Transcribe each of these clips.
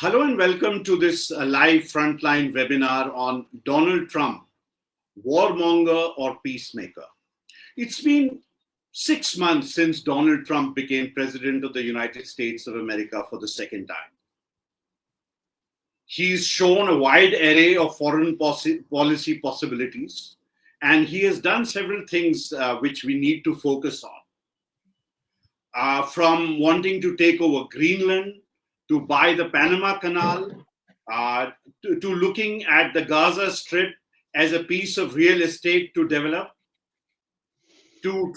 Hello and welcome to this live frontline webinar on Donald Trump, Warmonger or Peacemaker. It's been 6 months since Donald Trump became President of the United States of America for the second time. He's shown a wide array of foreign policy possibilities, and he has done several things which we need to focus on. From wanting to take over Greenland, to buy the Panama Canal, to looking at the Gaza Strip as a piece of real estate to develop, to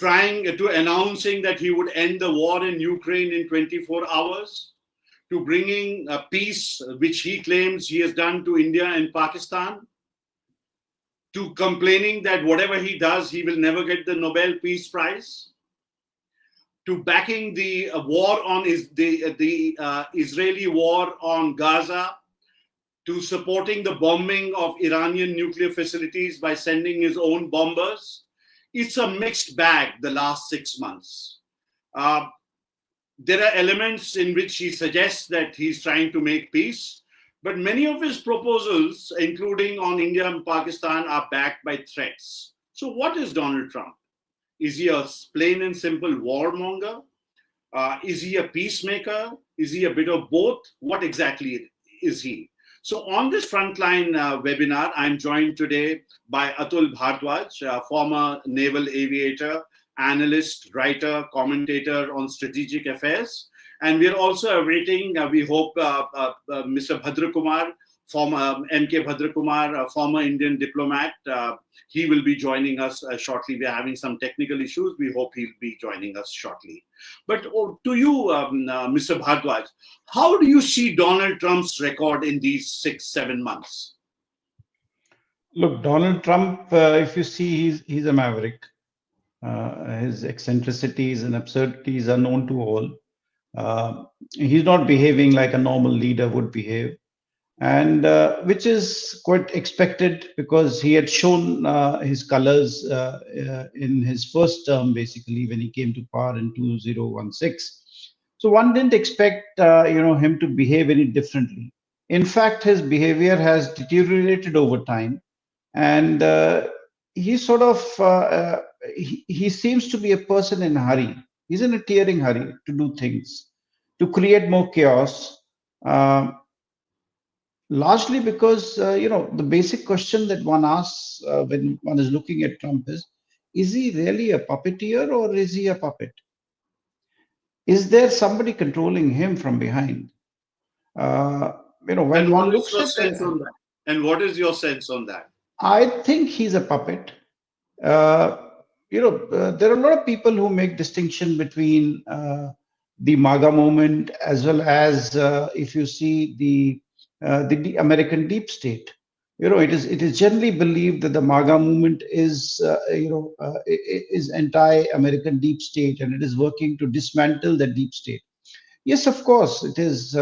announcing that he would end the war in Ukraine in 24 hours, to bringing peace, which he claims he has done to India and Pakistan, to complaining that whatever he does, he will never get the Nobel Peace Prize, to backing the war on the Israeli war on Gaza, to supporting the bombing of Iranian nuclear facilities by sending his own bombers. It's a mixed bag the last 6 months. There are elements in which he suggests that he's trying to make peace, but many of his proposals, including on India and Pakistan, are backed by threats. So what is Donald Trump? Is he a plain and simple warmonger? Is he a peacemaker? Is he a bit of both? What exactly is he? So on this frontline webinar, I'm joined today by Atul Bhardwaj, former naval aviator, analyst, writer, commentator on strategic affairs. And we're also awaiting, we hope, Mr. Bhadrakumar, former MK Bhadrakumar, former Indian diplomat. He will be joining us shortly. We are having some technical issues. We hope he'll be joining us shortly. But to you, Mr. Bhardwaj, how do you see Donald Trump's record in these 6-7 months? Look, Donald Trump, if you see, he's a maverick. His eccentricities and absurdities are known to all. He's not behaving like a normal leader would behave. And which is quite expected because he had shown his colors in his first term, basically, when he came to power in 2016. So one didn't expect him to behave any differently. In fact, his behavior has deteriorated over time, and he sort of he seems to be a person in a hurry. He's in a tearing hurry to do things, to create more chaos. Largely because, the basic question that one asks when one is looking at Trump is he really a puppeteer or is he a puppet? Is there somebody controlling him from behind? When one looks at that. And what is your sense on that? I think he's a puppet. There are a lot of people who make distinction between the MAGA movement as well as if you see the American deep state. It is generally believed that the MAGA movement is anti-American deep state, and it is working to dismantle the deep state. Yes, of course, it is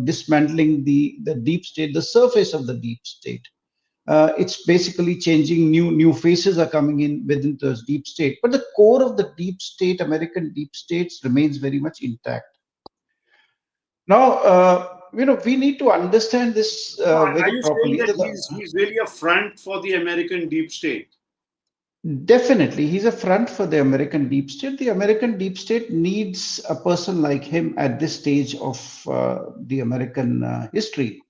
dismantling the deep state, the surface of the deep state. It's basically changing. New faces are coming in within those deep state, but the core of the deep state, American deep states, remains very much intact. Now, we need to understand this very properly. Are you saying that he's really a front for the American deep state? Definitely, he's a front for the American deep state. The American deep state needs a person like him at this stage of the American history.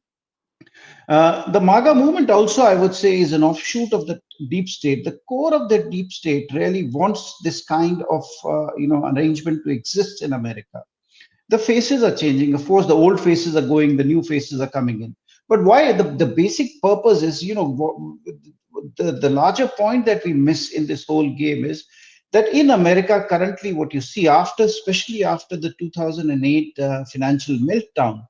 The MAGA movement also, I would say, is an offshoot of the deep state. The core of the deep state really wants this kind of arrangement to exist in America. The faces are changing. Of course, the old faces are going, the new faces are coming in. But why? The basic purpose is, the larger point that we miss in this whole game is that in America currently, what you see especially after the 2008 financial meltdown,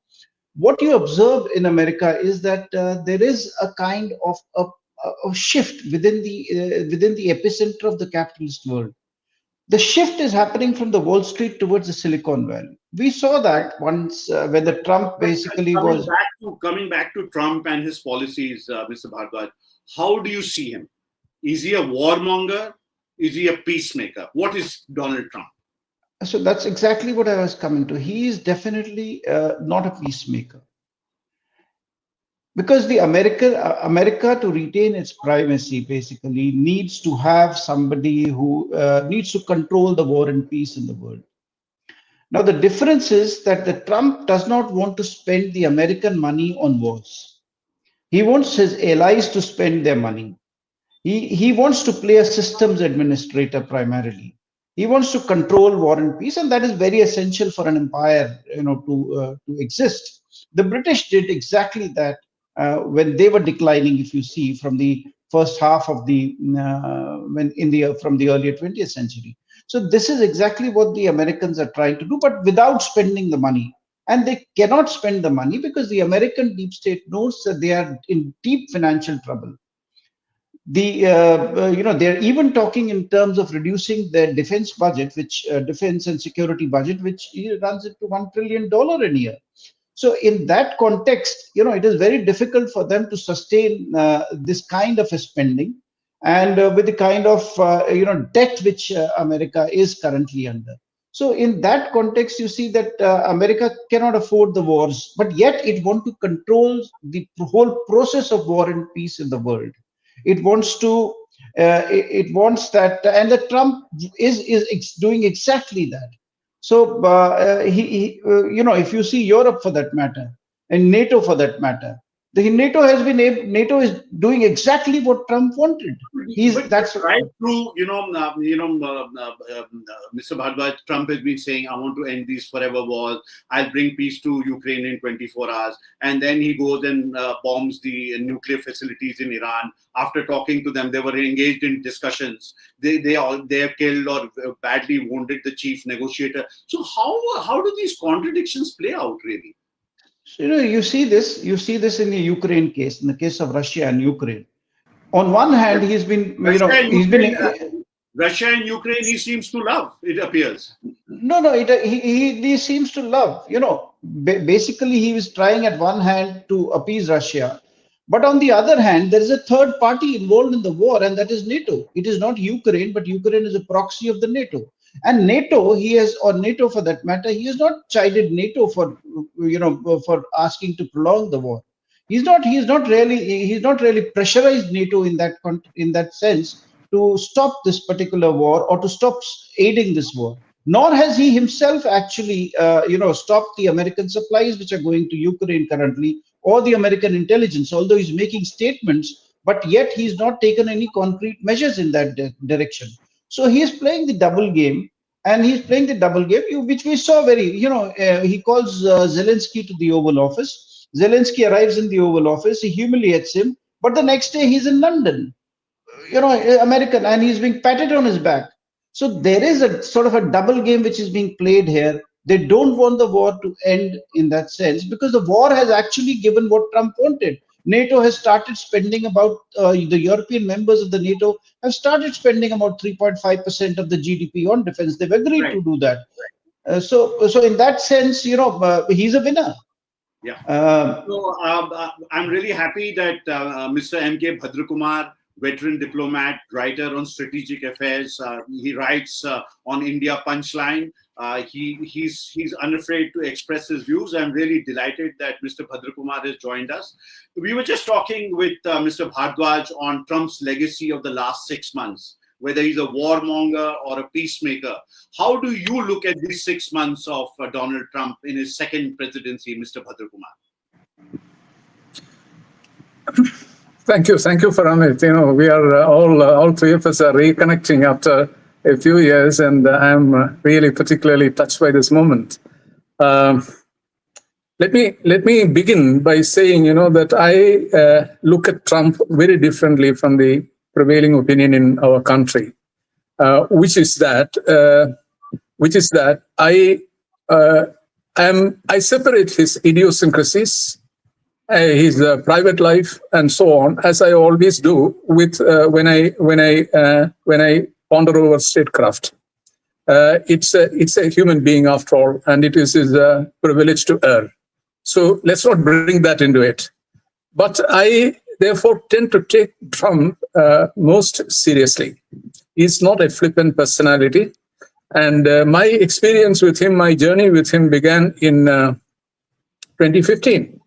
what you observe in America is that there is a kind of a shift within the epicenter of the capitalist world. The shift is happening from the Wall Street towards the Silicon Valley. We saw that once when the Trump basically was coming back to Trump and his policies, Mr. Bhardwaj. How do you see him? Is he a warmonger? Is he a peacemaker? What is Donald Trump? So that's exactly what I was coming to. He is definitely not a peacemaker. Because the America to retain its primacy basically needs to have somebody who needs to control the war and peace in the world. Now the difference is that the Trump does not want to spend the American money on wars. He wants his allies to spend their money. He wants to play a systems administrator primarily. He wants to control war and peace, and that is very essential for an empire, to exist. The British did exactly that when they were declining. If you see from the first half of the when in the from the earlier 20th century. So this is exactly what the Americans are trying to do, but without spending the money. And they cannot spend the money because the American deep state knows that they are in deep financial trouble. They're even talking in terms of reducing their defense budget, which defense and security budget, which runs into $1 trillion a year. So in that context, it is very difficult for them to sustain this kind of a spending, and with the kind of debt which America is currently under. So in that context, you see that America cannot afford the wars, but yet it wants to control the whole process of war and peace in the world. It wants to, it wants that, and the Trump is doing exactly that. So if you see Europe for that matter, and NATO for that matter, the NATO is doing exactly what Trump wanted. That's right through, Mr. Bhardwaj, Trump has been saying, I want to end these forever wars. I'll bring peace to Ukraine in 24 hours. And then he goes and bombs the nuclear facilities in Iran. After talking to them, they were engaged in discussions. They have killed or badly wounded the chief negotiator. So how do these contradictions play out, really? So, you see this in the Ukraine case, in the case of Russia and Ukraine. On one hand, Russia and Ukraine, he seems to love, it appears. No, he seems to love, basically he was trying at one hand to appease Russia. But on the other hand, there is a third party involved in the war, and that is NATO. It is not Ukraine, but Ukraine is a proxy of the NATO. And NATO, NATO for that matter, he has not chided NATO for asking to prolong the war. He's not really pressurized NATO in that sense to stop this particular war or to stop aiding this war. Nor has he himself actually stopped the American supplies which are going to Ukraine currently, or the American intelligence, although he's making statements, but yet he's not taken any concrete measures in that direction. So he is playing the double game, which we saw he calls Zelensky to the Oval Office. Zelensky arrives in the Oval Office, he humiliates him, but the next day he's in London, American, and he's being patted on his back. So there is a sort of a double game which is being played here. They don't want the war to end in that sense, because the war has actually given what Trump wanted. NATO has started spending about, the European members of the NATO have started spending about 3.5% of the GDP on defense. They've agreed to do that. So in that sense, he's a winner. Yeah. I'm really happy that Mr. M.K. Bhadrakumar, veteran diplomat, writer on strategic affairs, he writes on India Punchline. He's unafraid to express his views. I'm really delighted that Mr. Bhadrakumar has joined us. We were just talking with Mr. Bhardwaj on Trump's legacy of the last 6 months, whether he's a warmonger or a peacemaker. How do you look at these 6 months of Donald Trump in his second presidency, Mr. Bhadrakumar? Thank you for Amit. We are all three of us are reconnecting after a few years, and I'm really particularly touched by this moment. Let me begin by saying, that I look at Trump very differently from the prevailing opinion in our country, which is that I separate his idiosyncrasies, his private life, and so on, as I always do with when I ponder over statecraft. It's a human being after all, and it is his privilege to err. So let's not bring that into it. But I therefore tend to take Trump most seriously. He's not a flippant personality, and my experience with him, my journey with him, began in 2015.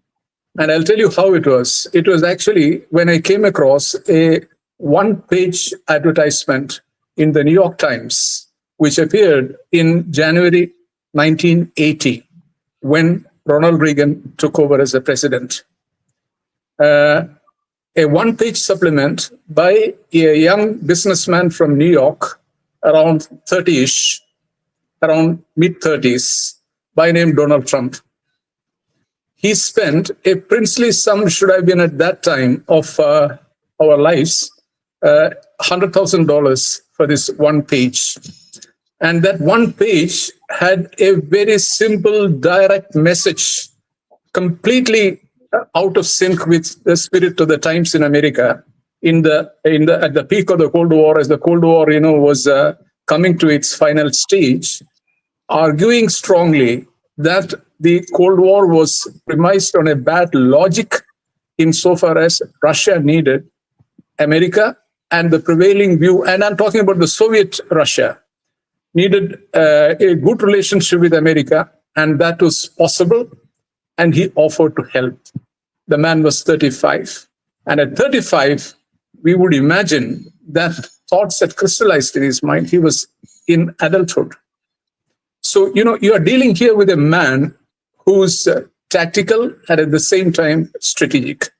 And I'll tell you how it was. It was actually when I came across a one-page advertisement in the New York Times, which appeared in January 1980, when Ronald Reagan took over as the president. A one-page supplement by a young businessman from New York, around 30-ish, around mid-30s, by name Donald Trump. He spent a princely sum, should have been at that time, of our lives, $100,000 for this one page. And that one page had a very simple, direct message, completely out of sync with the spirit of the times in America. At the peak of the Cold War, as the Cold War, was coming to its final stage, arguing strongly that the Cold War was premised on a bad logic insofar as Russia needed America, and the prevailing view, and I'm talking about the Soviet Russia, needed a good relationship with America, and that was possible, and he offered to help. The man was 35. And at 35, we would imagine that thoughts had crystallized in his mind. He was in adulthood. So, you are dealing here with a man who's tactical and at the same time strategic.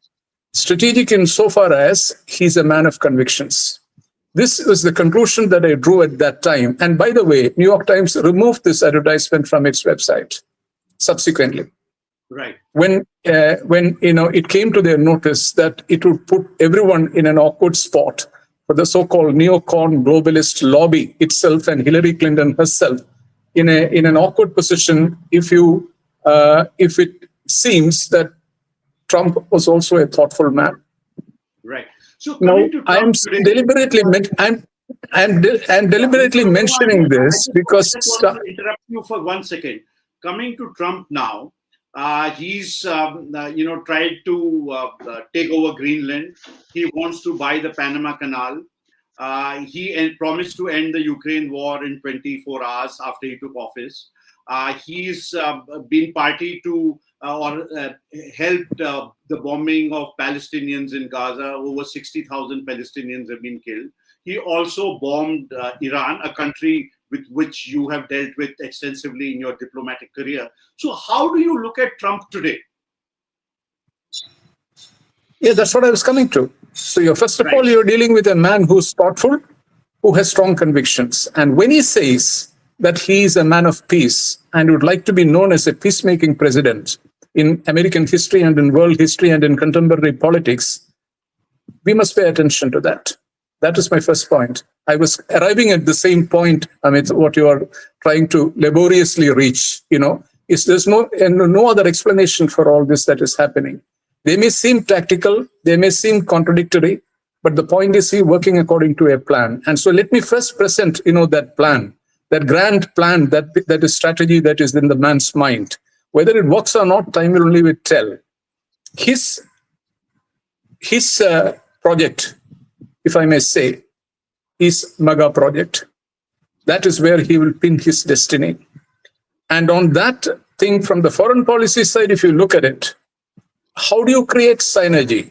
Strategic insofar as he's a man of convictions. This was the conclusion that I drew at that time. And by the way, New York Times removed this advertisement from its website subsequently. Right. When it came to their notice that it would put everyone in an awkward spot for the so-called neocon globalist lobby itself and Hillary Clinton herself in an awkward position if it seems that Trump was also a thoughtful man. Right. So I'm deliberately mentioning this because. I just want to interrupt you for 1 second. Coming to Trump now, he's tried to take over Greenland. He wants to buy the Panama Canal. He promised to end the Ukraine war in 24 hours after he took office. He's been party to or helped the bombing of Palestinians in Gaza. Over 60,000 Palestinians have been killed. He also bombed Iran, a country with which you have dealt with extensively in your diplomatic career. So how do you look at Trump today? Yeah, that's what I was coming to. So first of all, you're dealing with a man who's thoughtful, who has strong convictions. And when he says that he is a man of peace and would like to be known as a peacemaking president in American history and in world history and in contemporary politics, we must pay attention to that. That is my first point. I was arriving at the same point, Amit, what you are trying to laboriously reach, is there's no other explanation for all this that is happening. They may seem tactical, they may seem contradictory, but the point is he working according to a plan. And so let me first present, that plan, that grand plan, that is strategy that is in the man's mind. Whether it works or not, time will only tell. His project, if I may say, is MAGA project. That is where he will pin his destiny. And on that thing, from the foreign policy side, if you look at it, how do you create synergy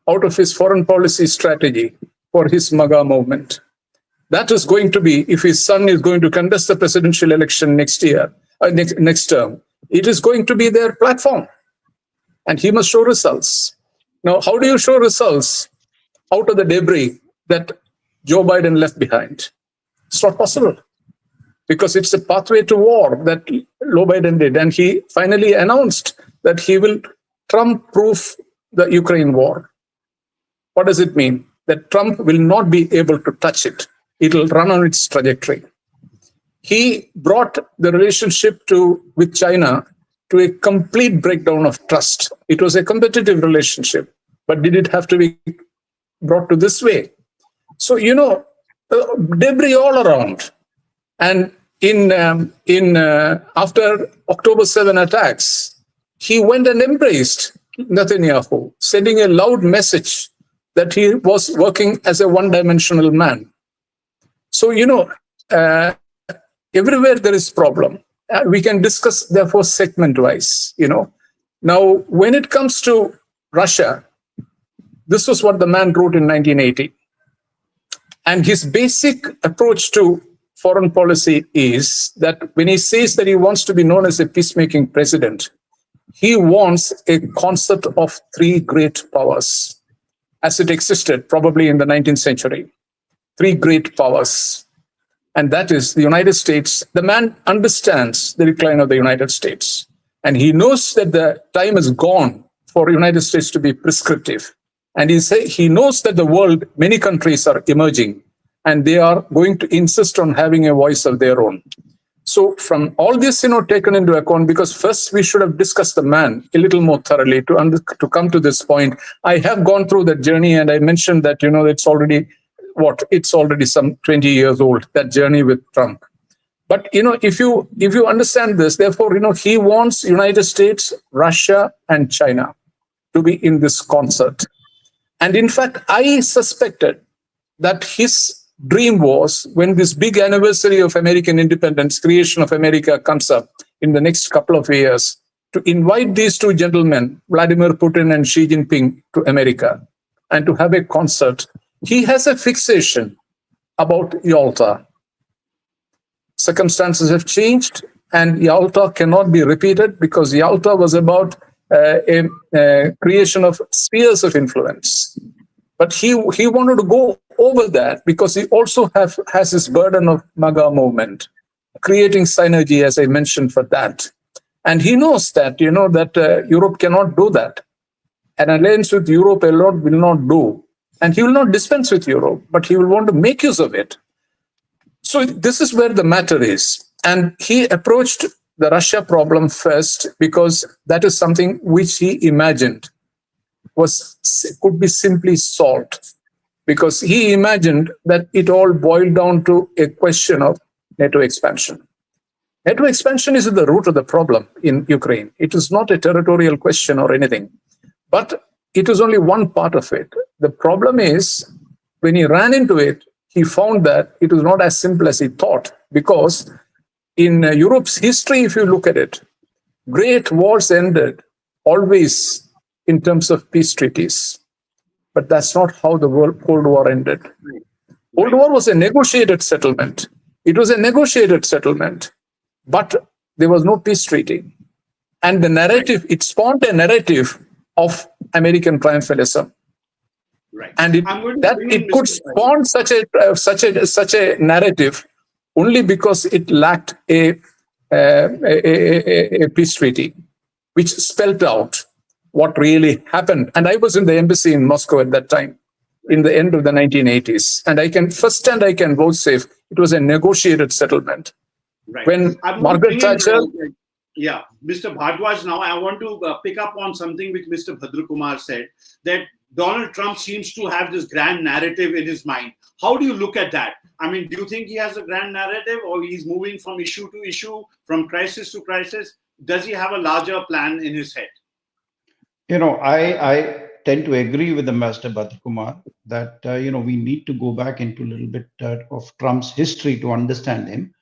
out of his foreign policy strategy for his MAGA movement? That is going to be, if his son is going to contest the presidential election next year, next term, it is going to be their platform. And he must show results. Now, how do you show results out of the debris that Joe Biden left behind? It's not possible, because it's a pathway to war that Joe Biden did. And he finally announced that he will Trump-proof the Ukraine war. What does it mean? That Trump will not be able to touch it. It will run on its trajectory. He brought the relationship with China to a complete breakdown of trust. It was a competitive relationship, but did it have to be brought to this way? So, debris all around. And after October 7 attacks, he went and embraced Netanyahu, sending a loud message that he was working as a one-dimensional man. So, everywhere there is problem. We can discuss, therefore, segment-wise. Now, when it comes to Russia, this was what the man wrote in 1980. And his basic approach to foreign policy is that when he says that he wants to be known as a peacemaking president, he wants a concept of three great powers as it existed probably in the 19th century. Three great powers. And that is the United States. The man understands the decline of the United States. And he knows that the time is gone for the United States to be prescriptive. And he knows that the world, many countries are emerging, and they are going to insist on having a voice of their own. So from all this, taken into account, because first we should have discussed the man a little more thoroughly to come to this point. I have gone through that journey, and I mentioned that, it's already some 20 years old, that journey with Trump. But, if you understand this, therefore, he wants United States, Russia, and China to be in this concert. And in fact, I suspected that his dream was, when this big anniversary of American independence, creation of America, comes up in the next couple of years, to invite these two gentlemen, Vladimir Putin and Xi Jinping, to America and to have a concert. He has a fixation about Yalta. Circumstances have changed, and Yalta cannot be repeated, because Yalta was about a creation of spheres of influence. But he wanted to go over that, because he also has this burden of MAGA movement, creating synergy, as I mentioned, for that. And he knows that, that Europe cannot do that. An alliance with Europe alone will not do. And he will not dispense with Europe, but he will want to make use of it. So this is where the matter is. And he approached the Russia problem first, because that is something which he imagined could be simply solved, because he imagined that it all boiled down to a question of NATO expansion. NATO expansion is at the root of the problem in Ukraine. It is not a territorial question or anything, but it is only one part of it. The problem is, when he ran into it, he found that it was not as simple as he thought, because in Europe's history, if you look at it, great wars ended always in terms of peace treaties. But that's not how the Cold War ended. Cold War was a negotiated settlement. It was a negotiated settlement, but there was no peace treaty. And the narrative, it spawned a narrative of American triumphalism. Right. And it could spawn such a narrative only because it lacked a peace treaty, which spelled out what really happened. And I was in the embassy in Moscow at that time, in the end of the 1980s. And I can both say it was a negotiated settlement. Right. When Margaret Thatcher... Yeah, Mr. Bhardwaj, now I want to pick up on something which Mr. Bhadrakumar said, that Donald Trump seems to have this grand narrative in his mind. How do you look at that? I mean, do you think he has a grand narrative, or he's moving from issue to issue, from crisis to crisis? Does he have a larger plan in his head? I tend to agree with the Master Bhadrakumar that, we need to go back into a little bit of Trump's history to understand him.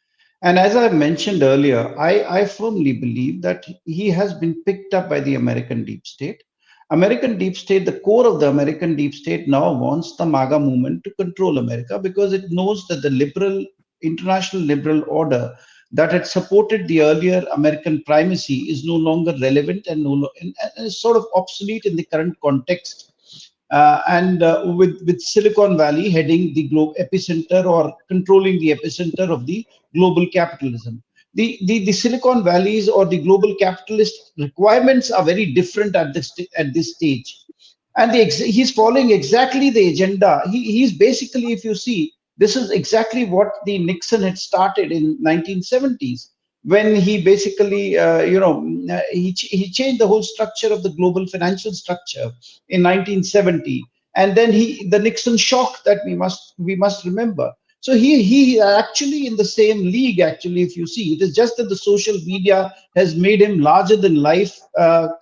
And as I mentioned earlier, I firmly believe that he has been picked up by the American deep state. American deep state, the core of the American deep state now wants the MAGA movement to control America, because it knows that the international liberal order that had supported the earlier American primacy is no longer relevant and is sort of obsolete in the current context. With Silicon Valley heading the global epicenter, or controlling the epicenter of the global capitalism. The Silicon Valleys or the global capitalist requirements are very different at this stage. And he's following exactly the agenda. He's basically, if you see, this is exactly what the Nixon had started in 1970s, when he basically, he changed the whole structure of the global financial structure in 1970. And then the Nixon shock that we must remember. So he actually in the same league, actually, if you see. It is just that the social media has made him larger than life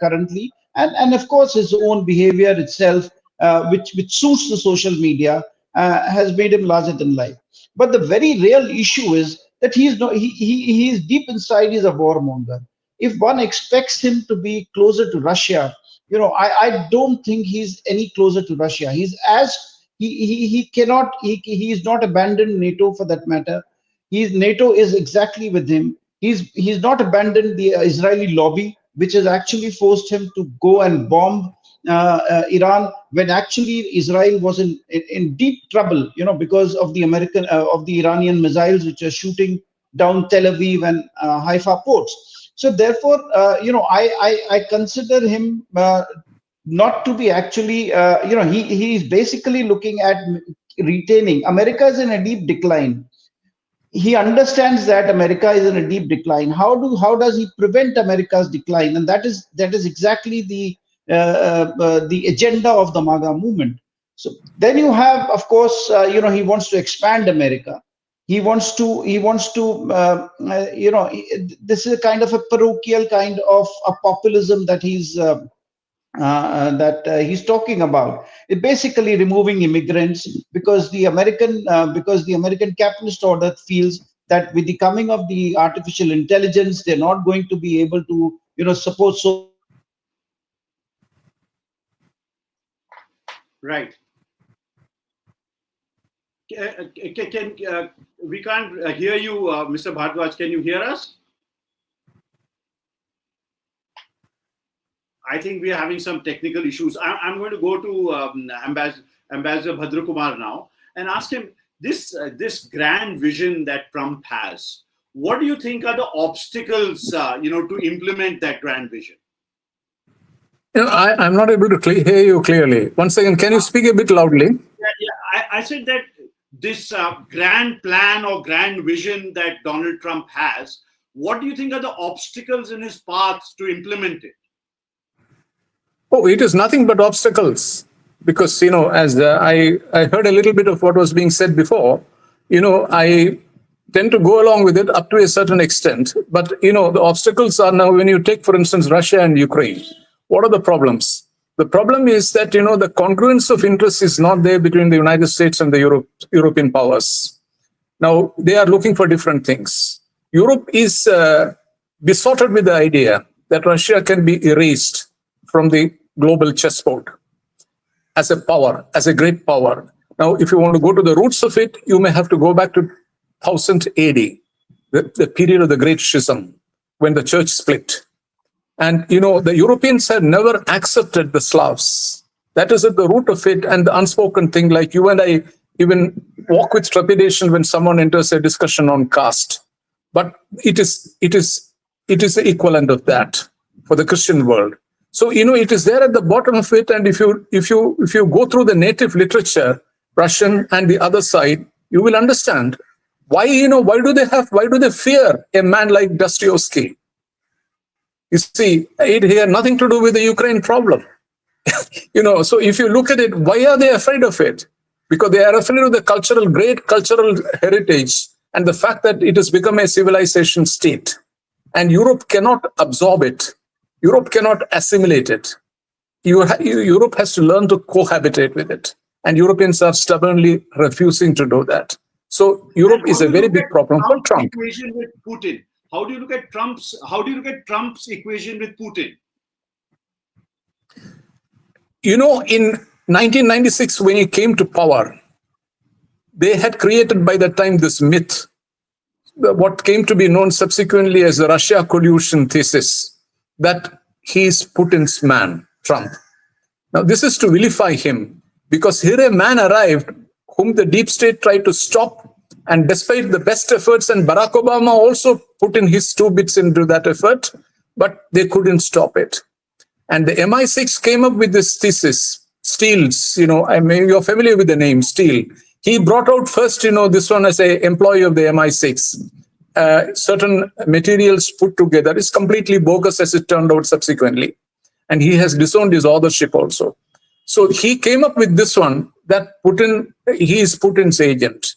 currently. And of course, his own behavior itself, which suits the social media, has made him larger than life. But the very real issue is that he is deep inside, he's a warmonger. if one expects him to be closer to Russia, I don't think he's any closer to Russia. He's as he cannot he's not abandoned NATO for that matter. NATO is exactly with him. He's not abandoned the Israeli lobby, which has actually forced him to go and bomb Iran, when actually Israel was in deep trouble, because of the Iranian missiles which are shooting down Tel Aviv and Haifa ports. So therefore, I consider him not to be actually, he's basically looking at retaining. America is in a deep decline. He understands that America is in a deep decline. How does he prevent America's decline? And that is exactly the agenda of the MAGA movement. So then you have, of course, he wants to expand America. He wants to, this is a kind of a parochial kind of a populism that he's talking about. It basically removing immigrants, because the American capitalist order feels that with the coming of the artificial intelligence, they're not going to be able to support so. Right. We can't hear you, Mr. Bhardwaj. Can you hear us? I think we are having some technical issues. I'm going to go to Ambassador Bhadrakumar now and ask him this grand vision that Trump has. What do you think are the obstacles, to implement that grand vision? I'm not able to hear you clearly. Once again, can you speak a bit loudly? Yeah. I said that this grand plan or grand vision that Donald Trump has, what do you think are the obstacles in his path to implement it? Oh, it is nothing but obstacles. Because, as I heard a little bit of what was being said before, I tend to go along with it up to a certain extent. But, the obstacles are now, when you take, for instance, Russia and Ukraine, what are the problems? The problem is that, the congruence of interest is not there between the United States and the European powers. Now, they are looking for different things. Europe is besotted with the idea that Russia can be erased from the global chessboard as a power, as a great power. Now, if you want to go to the roots of it, you may have to go back to 1000 AD, the period of the Great Schism, when the church split. And, the Europeans had never accepted the Slavs. That is at the root of it, and the unspoken thing, like you and I even walk with trepidation when someone enters a discussion on caste. But it is the equivalent of that for the Christian world. So, it is there at the bottom of it. And if you go through the native literature, Russian and the other side, you will understand why, why do they fear a man like Dostoevsky? You see, it had nothing to do with the Ukraine problem. So if you look at it, why are they afraid of it? Because they are afraid of the great cultural heritage and the fact that it has become a civilization state. And Europe cannot absorb it. Europe cannot assimilate it. Europe has to learn to cohabitate with it. And Europeans are stubbornly refusing to do that. So Europe is a very big problem for Trump. Equation with Putin. How do you look at Trump's equation with Putin? In 1996, when he came to power, they had created by that time this myth, what came to be known subsequently as the Russia collusion thesis, that he is Putin's man, Trump. Now, this is to vilify him, because here a man arrived whom the deep state tried to stop, and despite the best efforts, and Barack Obama also put in his 2 bits into that effort, but they couldn't stop it. And the MI6 came up with this thesis, Steele's, you're familiar with the name, Steele. He brought out first, this one as an employee of the MI6. Certain materials put together is completely bogus, as it turned out subsequently. And he has disowned his authorship also. So he came up with this one, that he is Putin's agent.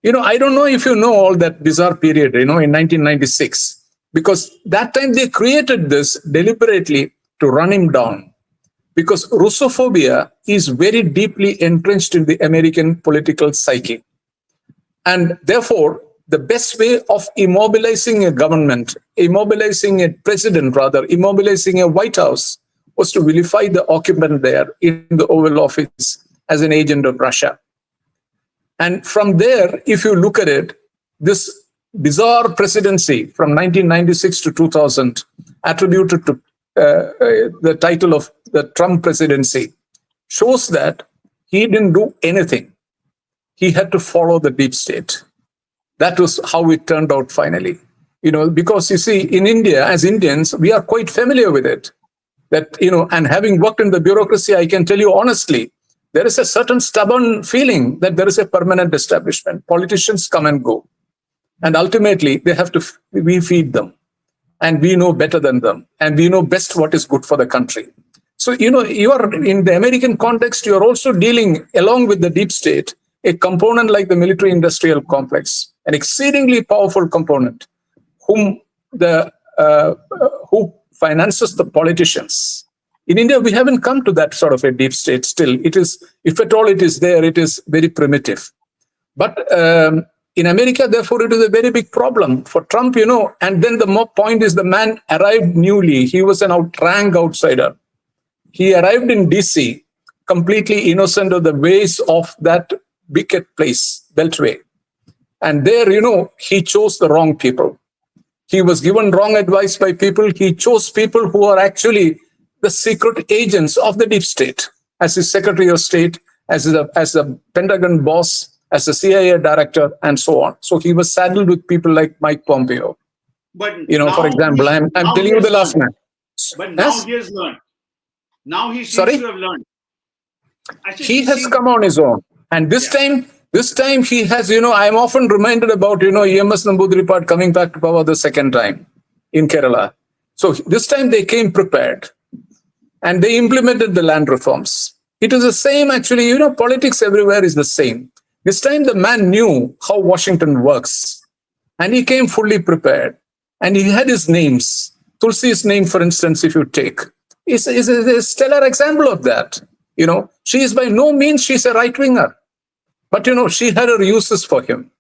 I don't know if you know all that bizarre period, in 1996, because that time they created this deliberately to run him down, because Russophobia is very deeply entrenched in the American political psyche. And therefore, the best way of immobilizing a government, immobilizing a president rather, immobilizing a White House, was to vilify the occupant there in the Oval Office as an agent of Russia. And from there, if you look at it, this bizarre presidency from 1996 to 2000, attributed to the title of the Trump presidency, shows that he didn't do anything. He had to follow the deep state. That was how it turned out finally. Because you see, in India, as Indians, we are quite familiar with it. That, and having worked in the bureaucracy, I can tell you honestly, there is a certain stubborn feeling that there is a permanent establishment. Politicians come and go. And ultimately, we feed them. And we know better than them. And we know best what is good for the country. So, you are in the American context, you are also dealing, along with the deep state, a component like the military-industrial complex, an exceedingly powerful component, who finances the politicians. In India, we haven't come to that sort of a deep state still. It is, if at all it is there, it is very primitive. But in America, therefore, it is a very big problem for Trump, and then the more point is the man arrived newly. He was an rank outsider. He arrived in DC, completely innocent of the ways of that wicked place, Beltway. And there, he chose the wrong people. He was given wrong advice by people. He chose people who are actually the secret agents of the deep state, as his Secretary of State, as a Pentagon boss, as a CIA director, and so on. So he was saddled with people like Mike Pompeo. But for example, I'm telling you the last man. But now he has learned. Now he seems to have learned. He has come on his own. And this time he has, I'm often reminded about, EMS Namboodiripad coming back to power the second time in Kerala. So this time they came prepared and they implemented the land reforms. It is the same, actually, politics everywhere is the same. This time the man knew how Washington works and he came fully prepared and he had his names. Tulsi's name, for instance, if you take, is a stellar example of that. She is by no means, she's a right-winger. But, she had her uses for him.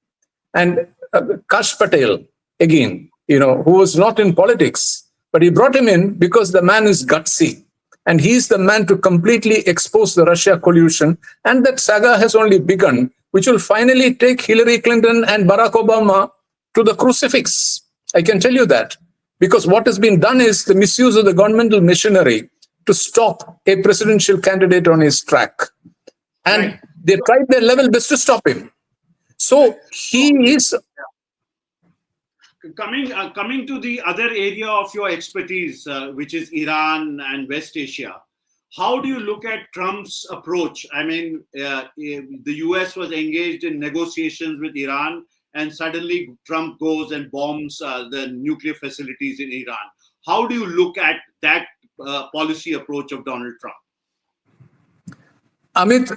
And Kash Patel, again, who was not in politics, but he brought him in because the man is gutsy. And he's the man to completely expose the Russia collusion. And that saga has only begun, which will finally take Hillary Clinton and Barack Obama to the crucifix. I can tell you that. Because what has been done is the misuse of the governmental machinery to stop a presidential candidate on his track. And they tried their level best to stop him. So he is... Coming to the other area of your expertise, which is Iran and West Asia, how do you look at Trump's approach? I mean, the US was engaged in negotiations with Iran, and suddenly Trump goes and bombs the nuclear facilities in Iran. How do you look at that policy approach of Donald Trump? Amit,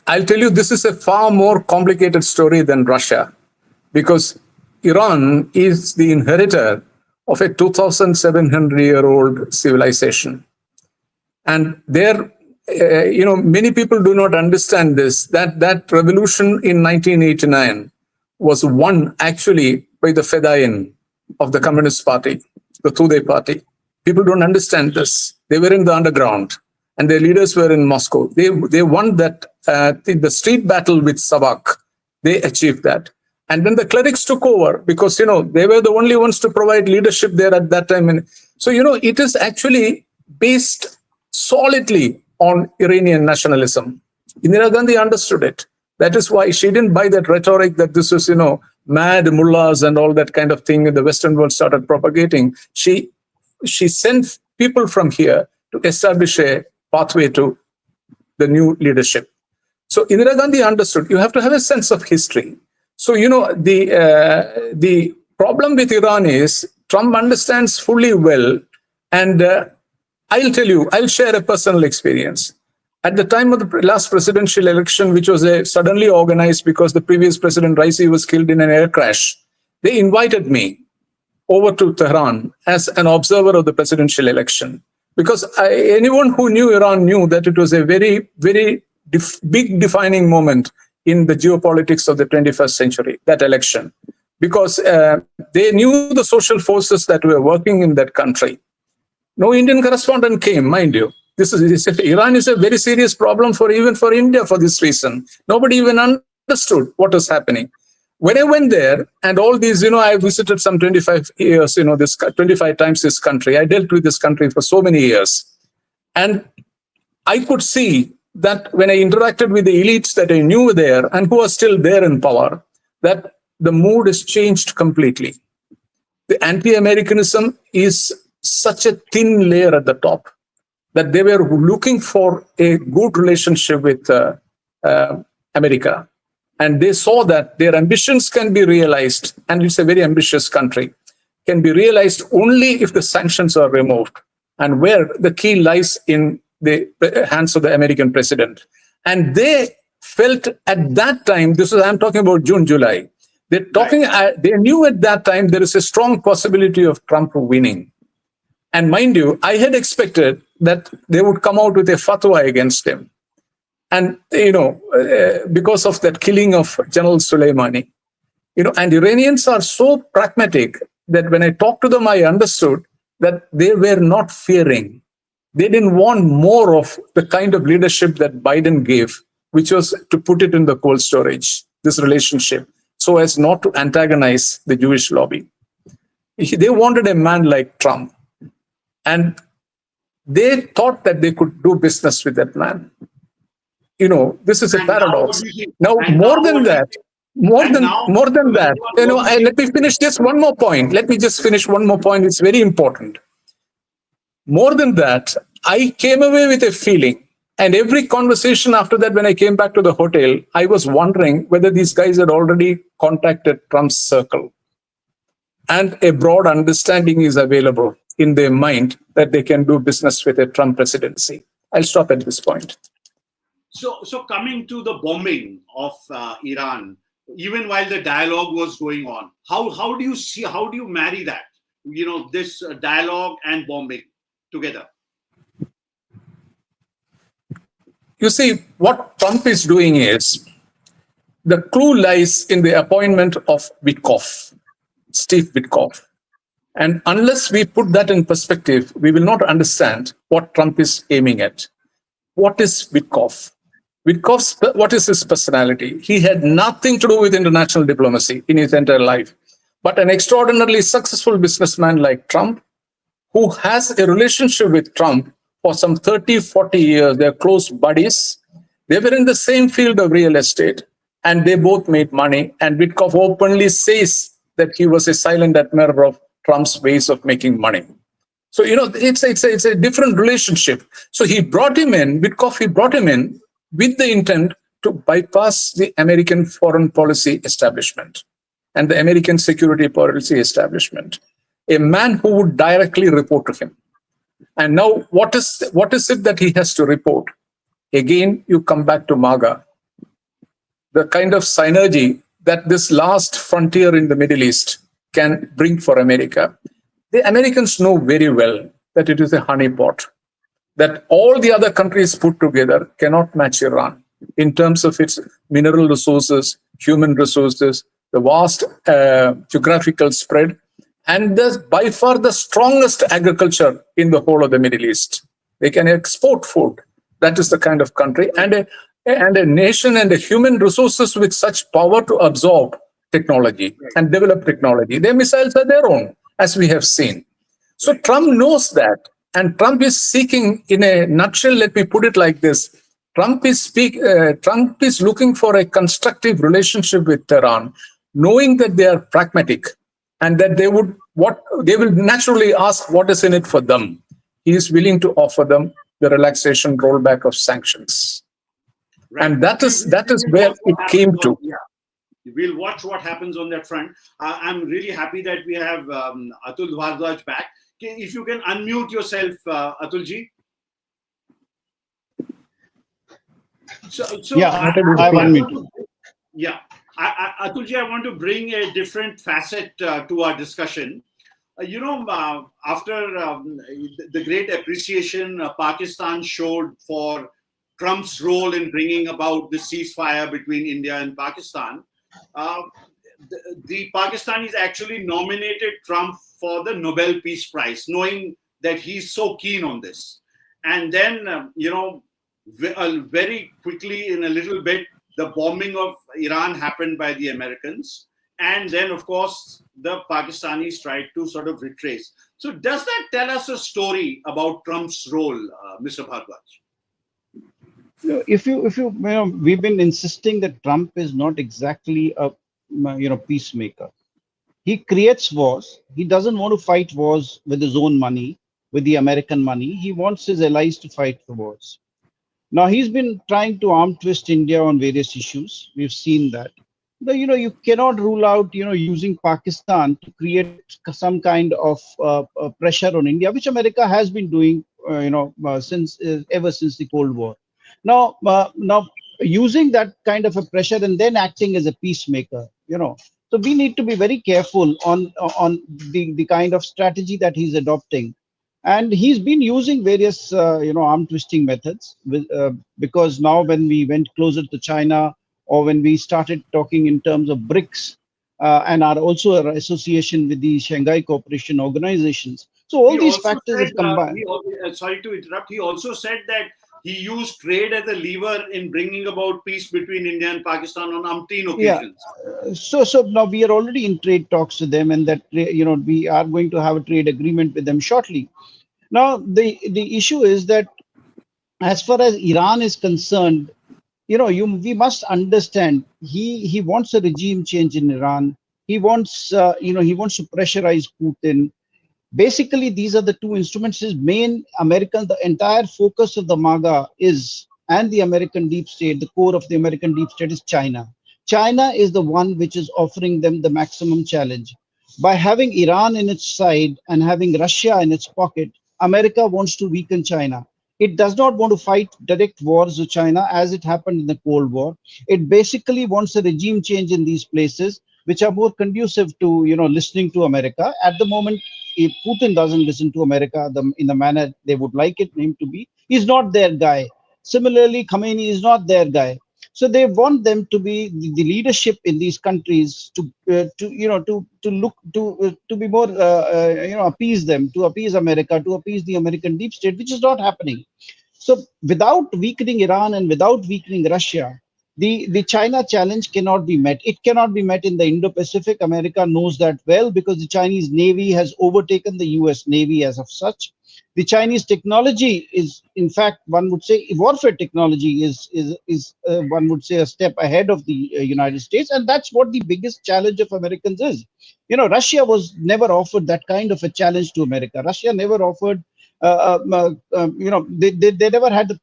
I'll tell you, this is a far more complicated story than Russia, because Iran is the inheritor of a 2,700-year-old civilization. And there, many people do not understand this, that revolution in 1989 was won actually by the Fedayeen of the Communist Party, the Tudeh party. People don't understand this. They were in the underground and their leaders were in Moscow. They won that, the street battle with Savak. They achieved that. And then the clerics took over because, they were the only ones to provide leadership there at that time. And so, it is actually based solidly on Iranian nationalism. Indira Gandhi understood it. That is why she didn't buy that rhetoric that this was, mad mullahs and all that kind of thing in the Western world started propagating. She sent people from here to establish a pathway to the new leadership. So Indira Gandhi understood you have to have a sense of history. So, the problem with Iran is Trump understands fully well. And I'll tell you, I'll share a personal experience. At the time of the last presidential election, which was suddenly organized because the previous president, Raisi, was killed in an air crash, they invited me over to Tehran as an observer of the presidential election. Because anyone who knew Iran knew that it was a very, very big defining moment in the geopolitics of the 21st century, that election, because they knew the social forces that were working in that country. No Indian correspondent came, mind you. Iran is a very serious problem even for India for this reason. Nobody even understood what was happening. When I went there, and all these, I visited some 25 years, 25 times this country. I dealt with this country for so many years. And I could see that when I interacted with the elites that I knew there and who are still there in power, that the mood has changed completely. The anti-Americanism is such a thin layer at the top that they were looking for a good relationship with America. And they saw that their ambitions can be realized, and it's a very ambitious country, can be realized only if the sanctions are removed, and where the key lies in the hands of the American president. And they felt at that time, I'm talking about June, July, they knew at that time there is a strong possibility of Trump winning. And mind you, I had expected that they would come out with a fatwa against him. And, because of that killing of General Soleimani, and Iranians are so pragmatic that when I talked to them, I understood that they were not fearing. They didn't want more of the kind of leadership that Biden gave, which was to put it in the cold storage, this relationship, so as not to antagonize the Jewish lobby. They wanted a man like Trump. And they thought that they could do business with that man. This is a paradox. Now, more than that, and let me finish just one more point. Let me just finish one more point. It's very important. More than that, I came away with a feeling, and every conversation after that, when I came back to the hotel, I was wondering whether these guys had already contacted Trump's circle. And a broad understanding is available in their mind that they can do business with a Trump presidency. I'll stop at this point. So coming to the bombing of Iran, even while the dialogue was going on, how do you marry that? This dialogue and bombing together? You see, what Trump is doing is, the clue lies in the appointment of Steve Witkoff. And unless we put that in perspective, we will not understand what Trump is aiming at. What is Witkoff? What is his personality? He had nothing to do with international diplomacy in his entire life, but an extraordinarily successful businessman like Trump, who has a relationship with Trump for some 30, 40 years. They're close buddies. They were in the same field of real estate, and they both made money. And Witkoff openly says that he was a silent admirer of Trump's ways of making money. So, it's a different relationship. So he brought him in, Witkoff, with the intent to bypass the American foreign policy establishment and the American security policy establishment, a man who would directly report to him. And now what is it that he has to report? Again, you come back to MAGA, the kind of synergy that this last frontier in the Middle East can bring for America. The Americans know very well that it is a honeypot, that all the other countries put together cannot match Iran in terms of its mineral resources, human resources, the vast geographical spread, and by far the strongest agriculture in the whole of the Middle East. They can export food. That is the kind of country, and a nation and a human resources with such power to absorb technology and develop technology. Their missiles are their own, as we have seen. So Trump knows that. And Trump is seeking, in a nutshell, let me put it like this. Trump is looking for a constructive relationship with Iran, knowing that they are pragmatic and that they will naturally ask what is in it for them. He is willing to offer them the relaxation rollback of sanctions. Right. And that is where it came to. Yeah. We'll watch what happens on that front. I'm really happy that we have Atul Bhardwaj back. If you can unmute yourself, Atulji. I've unmuted. Yeah, Atulji, I want to bring a different facet to our discussion. After the great appreciation Pakistan showed for Trump's role in bringing about the ceasefire between India and Pakistan, uh, the Pakistanis actually nominated Trump for the Nobel Peace Prize, knowing that he's so keen on this. And then, very quickly, in a little bit, the bombing of Iran happened by the Americans. And then, of course, the Pakistanis tried to sort of retrace. So does that tell us a story about Trump's role, Mr. Bhardwaj? If you know, we've been insisting that Trump is not exactly a peacemaker. He creates wars. He doesn't want to fight wars with his own money, with the American money. He wants his allies to fight the wars. Now he's been trying to arm twist India on various issues. We've seen that. But you cannot rule out using Pakistan to create some kind of pressure on India, which America has been doing since ever since the Cold War. Now using that kind of a pressure and then acting as a peacemaker, so we need to be very careful on the kind of strategy that he's adopting. And he's been using various arm twisting methods because now when we went closer to China, or when we started talking in terms of BRICS and are also our association with the Shanghai Cooperation Organizations. So all these factors have combined. Sorry to interrupt. He also said that he used trade as a lever in bringing about peace between India and Pakistan on umpteen occasions. Yeah. So now we are already in trade talks with them, and that we are going to have a trade agreement with them shortly. Now the issue is that as far as Iran is concerned, we must understand he wants a regime change in Iran. He wants he wants to pressurize Putin. Basically, these are the two instruments. His main the entire focus of the MAGA and the American deep state, the core of the American deep state is China. China is the one which is offering them the maximum challenge. By having Iran in its side and having Russia in its pocket, America wants to weaken China. It does not want to fight direct wars with China as it happened in the Cold War. It basically wants a regime change in these places, which are more conducive to listening to America. At the moment, if Putin doesn't listen to America in the manner they would like him to be, he's not their guy. Similarly, Khamenei is not their guy. So they want them to be the leadership in these countries to be more appease them, to appease America, to appease the American deep state, which is not happening. So without weakening Iran and without weakening Russia, the China challenge cannot be met. It cannot be met in the Indo-Pacific. America knows that well because the Chinese Navy has overtaken the US Navy as of such. The Chinese technology is, in fact, one would say, warfare technology is one would say a step ahead of the United States, and that's what the biggest challenge of Americans is. Russia was never offered that kind of a challenge to America. Russia never offered, they never had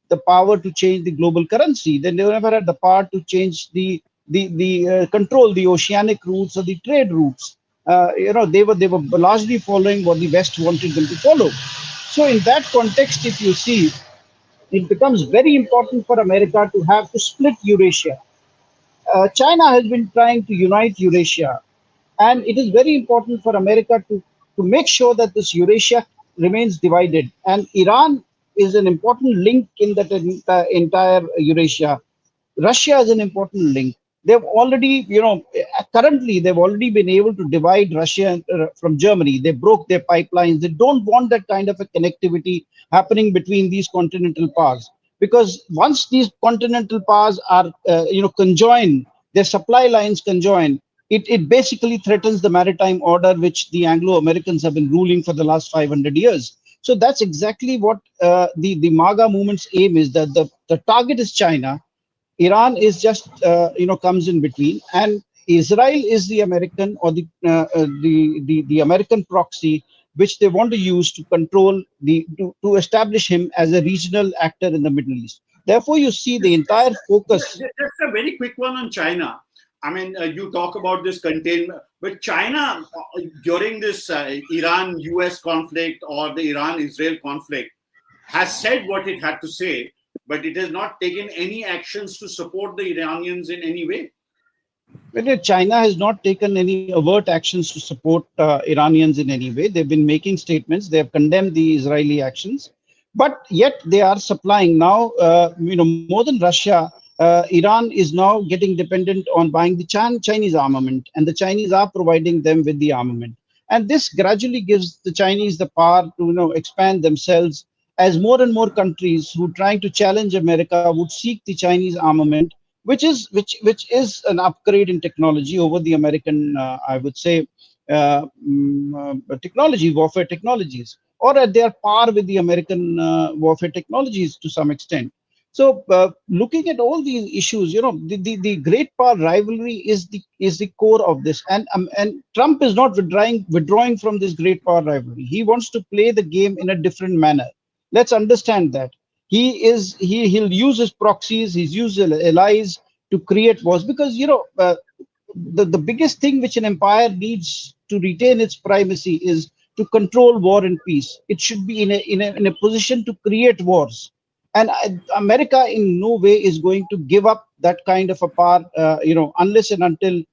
the power to change the global currency. They never had the power to change the control the oceanic routes or the trade routes. They were largely following what the West wanted them to follow. So in that context, if you see, it becomes very important for America to split Eurasia. China has been trying to unite Eurasia, and it is very important for America to make sure that this Eurasia remains divided. And Iran is an important link in that entire Eurasia. Russia is an important link. They've already, currently they've already been able to divide Russia from Germany. They broke their pipelines. They don't want that kind of a connectivity happening between these continental powers, because once these continental powers are, conjoined, their supply lines conjoin, it basically threatens the maritime order, which the Anglo-Americans have been ruling for the last 500 years. So that's exactly what the MAGA movement's aim is, that the target is China. Iran is just, comes in between, and Israel is the American or the American proxy, which they want to use to control to establish him as a regional actor in the Middle East. Therefore, you see the entire focus. Just a very quick one on China. I mean, you talk about this containment, but China during this Iran-US conflict or the Iran-Israel conflict has said what it had to say, but it has not taken any actions to support the Iranians in any way. But China has not taken any overt actions to support Iranians in any way. They've been making statements. They have condemned the Israeli actions. But yet they are supplying now, more than Russia. Iran is now getting dependent on buying the Chinese armament, and the Chinese are providing them with the armament. And this gradually gives the Chinese the power to, expand themselves, as more and more countries who trying to challenge America would seek the Chinese armament, which is an upgrade in technology over the American, I would say, technology, warfare technologies, or at their par with the American warfare technologies to some extent. So, looking at all these issues, the great power rivalry is the core of this, and Trump is not withdrawing from this great power rivalry. He wants to play the game in a different manner. Let's understand that he'll use his proxies, he's used allies to create wars, because the biggest thing which an empire needs to retain its primacy is to control war and peace. It should be in a position to create wars. And America in no way is going to give up that kind of a power, unless and until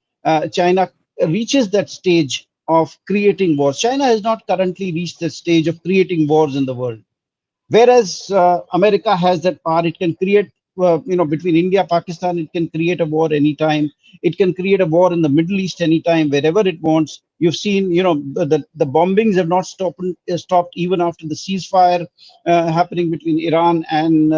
China reaches that stage of creating wars. China has not currently reached the stage of creating wars in the world. Whereas America has that power. It can create, between India, Pakistan, it can create a war anytime. It can create a war in the Middle East anytime, wherever it wants. You've seen, the bombings have not stopped even after the ceasefire happening between Iran and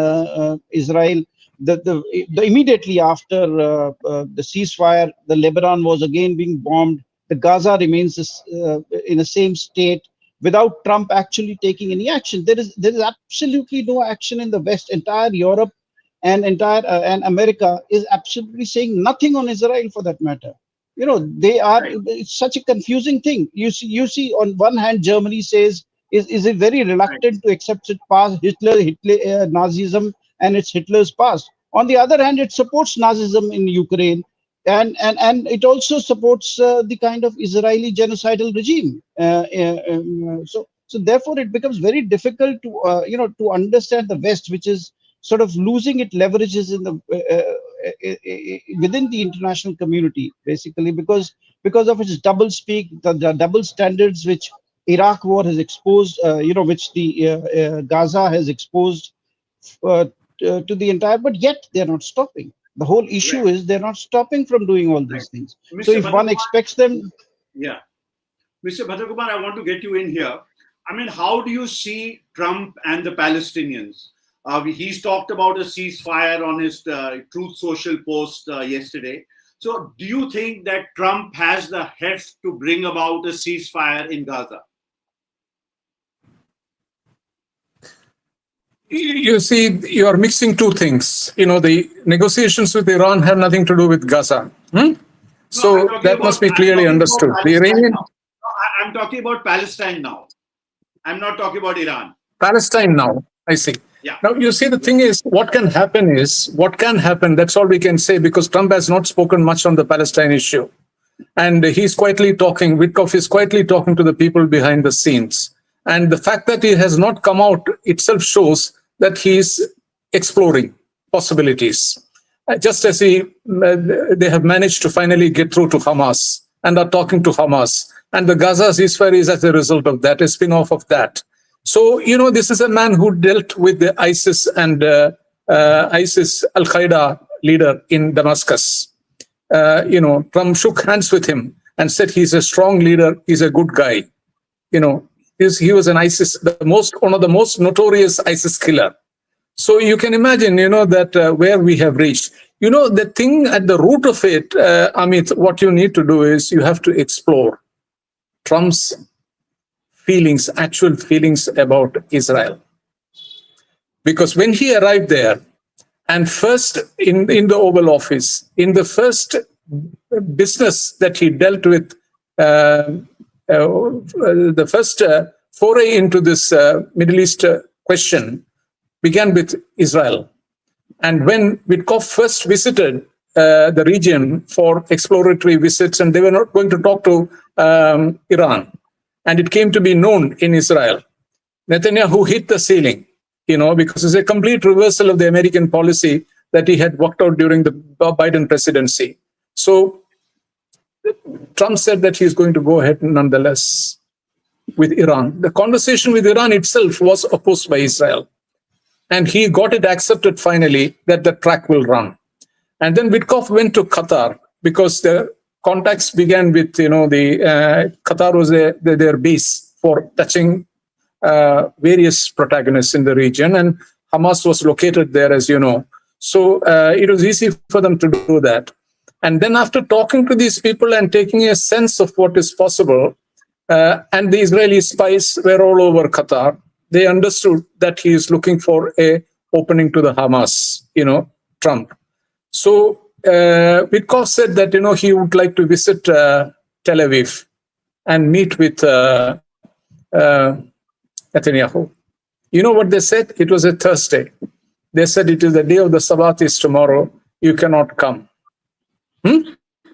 Israel. The immediately after the ceasefire, the Lebanon was again being bombed. The Gaza remains in the same state, without Trump actually taking any action. There is absolutely no action in the West. Entire Europe and entire and America is absolutely saying nothing on Israel, for that matter. They are. Right. It's such a confusing thing. You see, on one hand, Germany says is it very Right. reluctant to accept its past, Hitler Nazism, and it's Hitler's past. On the other hand, it supports Nazism in Ukraine, and it also supports the kind of Israeli genocidal regime. So therefore, it becomes very difficult to understand the West, which is sort of losing its leverages in the within the international community, basically because of its double speak, the double standards which Iraq war has exposed, which the Gaza has exposed uh, to the entire, but yet they're not stopping. The whole Right. issue is they're not stopping from doing all Right. these things. So Mr. if one Bhadrakumar, expects them, yeah. Mr. Bhadrakumar, I want to get you in here. I mean, how do you see Trump and the Palestinians? He's talked about a ceasefire on his Truth Social post yesterday. So, do you think that Trump has the heft to bring about a ceasefire in Gaza? You see, you are mixing two things. The negotiations with Iran have nothing to do with Gaza. No, So that must be clearly understood. The Palestine Iranian now. No, I'm talking about Palestine now. I'm not talking about Iran. Palestine now, I see. Yeah. Now, you see, the thing is, what can happen, that's all we can say, because Trump has not spoken much on the Palestine issue. And he's quietly talking, Witkoff is quietly talking to the people behind the scenes. And the fact that he has not come out itself shows that he's exploring possibilities. Just as they have managed to finally get through to Hamas and are talking to Hamas. And the Gaza ceasefire is as a result of that, a spin-off of that. So, this is a man who dealt with the ISIS and ISIS Al-Qaeda leader in Damascus. Trump shook hands with him and said he's a strong leader, he's a good guy. He was an ISIS, one of the most notorious ISIS killer. So you can imagine, that where we have reached. The thing at the root of it, Amit, what you need to do is you have to explore Trump's actual feelings about Israel. Because when he arrived there, and first in the Oval Office, in the first business that he dealt with, the first foray into this Middle East question began with Israel. And when Witkoff first visited the region for exploratory visits, and they were not going to talk to Iran, and it came to be known in Israel, Netanyahu hit the ceiling, because it's a complete reversal of the American policy that he had worked out during the Biden presidency. So Trump said that he's going to go ahead nonetheless with Iran. The conversation with Iran itself was opposed by Israel. and he got it accepted finally that the track will run. And then Witkoff went to Qatar because the contacts began with, the Qatar was their base for touching various protagonists in the region, and Hamas was located there, as you know. So it was easy for them to do that. And then after talking to these people and taking a sense of what is possible, and the Israeli spies were all over Qatar, they understood that he is looking for a opening to the Hamas, Trump. So Witkoff said that, he would like to visit Tel Aviv and meet with Netanyahu. You know what they said? It was a Thursday. They said it is the day of the Sabbath is tomorrow. You cannot come.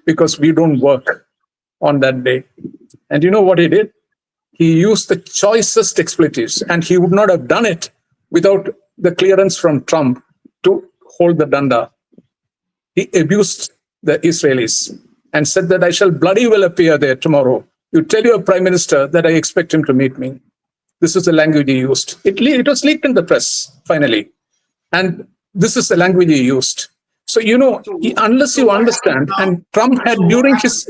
Because we don't work on that day. And you know what he did? He used the choicest expletives, and he would not have done it without the clearance from Trump to hold the danda. He abused the Israelis and said that I shall bloody well appear there tomorrow. You tell your prime minister that I expect him to meet me. This is the language he used. It was leaked in the press, finally. And this is the language he used. So, unless you understand, and Trump had during his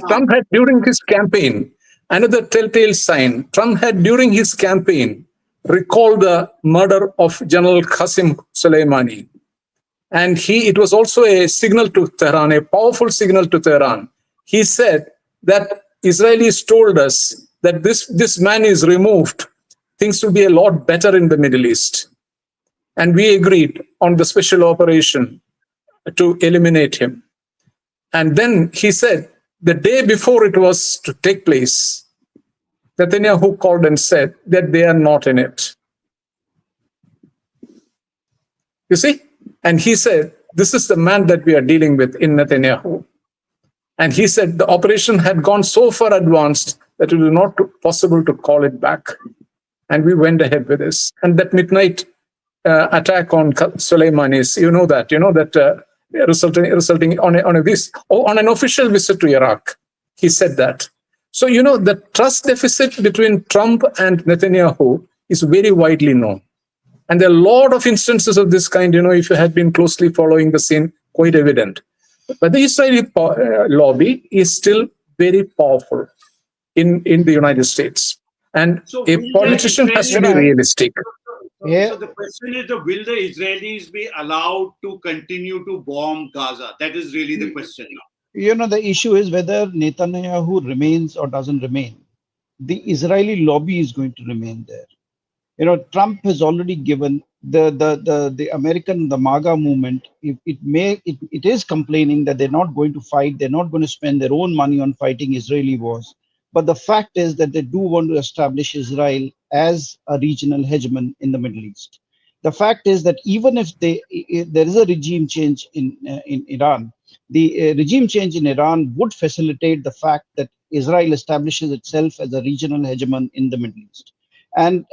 campaign, another telltale sign, Trump had during his campaign recalled the murder of General Qassem Soleimani. And it was also a signal to Tehran, a powerful signal to Tehran. He said that Israelis told us that this man is removed, things will be a lot better in the Middle East. And we agreed on the special operation to eliminate him. And then he said, the day before it was to take place, Netanyahu called and said that they are not in it. You see? And he said, this is the man that we are dealing with in Netanyahu. And he said the operation had gone so far advanced that it was not possible to call it back. And we went ahead with this. And that midnight attack on Soleimani, resulting on an official visit to Iraq. He said that. So, the trust deficit between Trump and Netanyahu is very widely known. And there are a lot of instances of this kind, if you had been closely following the scene, quite evident. But the Israeli lobby is still very powerful in the United States. And so a politician has to be realistic. Yeah. So the question is, will the Israelis be allowed to continue to bomb Gaza? That is really the question now. The issue is whether Netanyahu remains or doesn't remain. The Israeli lobby is going to remain there. Trump has already given the American, the MAGA movement, it is complaining that they're not going to fight, they're not going to spend their own money on fighting Israeli wars. But the fact is that they do want to establish Israel as a regional hegemon in the Middle East. The fact is that even if there is a regime change in Iran, the regime change in Iran would facilitate the fact that Israel establishes itself as a regional hegemon in the Middle East. And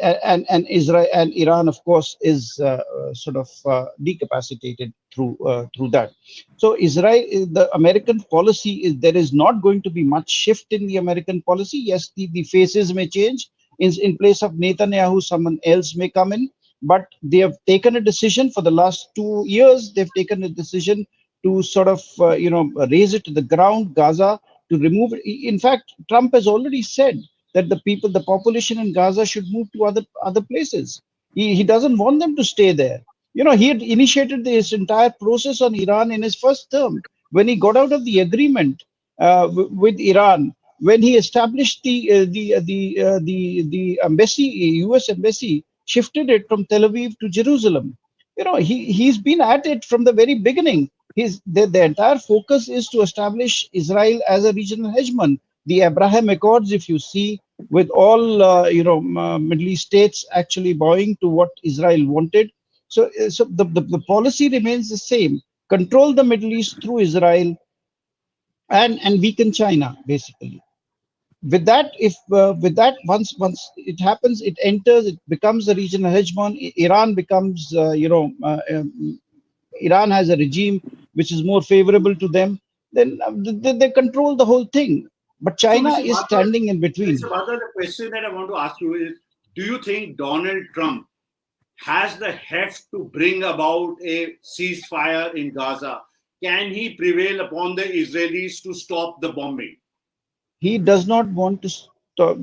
Israel and Iran, of course, is decapacitated through that. So Israel, the American policy is there is not going to be much shift in the American policy. Yes, the faces may change. In place of Netanyahu, someone else may come in. But they have taken a decision for the last 2 years. They've taken a decision to raise it to the ground, Gaza, to remove it. In fact, Trump has already said that the population in Gaza should move to other places. He doesn't want them to stay there. He had initiated this entire process on Iran in his first term when he got out of the agreement with Iran, when he established the embassy, U.S. embassy, shifted it from Tel Aviv to Jerusalem. He's been at it from the very beginning. The entire focus is to establish Israel as a regional hegemon. The Abraham Accords, if you see, with all Middle East states actually bowing to what Israel wanted. So the policy remains the same: control the Middle East through Israel, and weaken China, basically. With that, once it happens, it enters, it becomes a regional hegemon. Iran becomes, Iran has a regime which is more favorable to them. Then they control the whole thing. But China is standing in between. So, the question that I want to ask you is, do you think Donald Trump has the heft to bring about a ceasefire in Gaza? Can he prevail upon the Israelis to stop the bombing? He does not want to stop.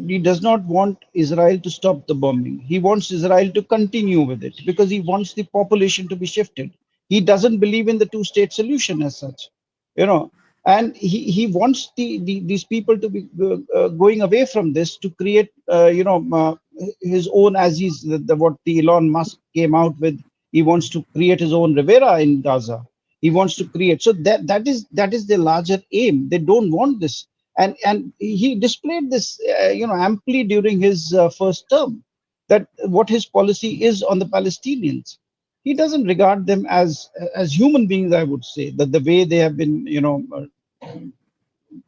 He does not want Israel to stop the bombing. He wants Israel to continue with it because he wants the population to be shifted. He doesn't believe in the two-state solution as such, you know. And he wants these people to be going away from this to create, his own, as he's what the Elon Musk came out with. He wants to create his own Rivera in Gaza. He wants to create. So that is the larger aim. They don't want this, and he displayed this amply during his first term, that what his policy is on the Palestinians. He doesn't regard them as human beings, I would say, that the way they have been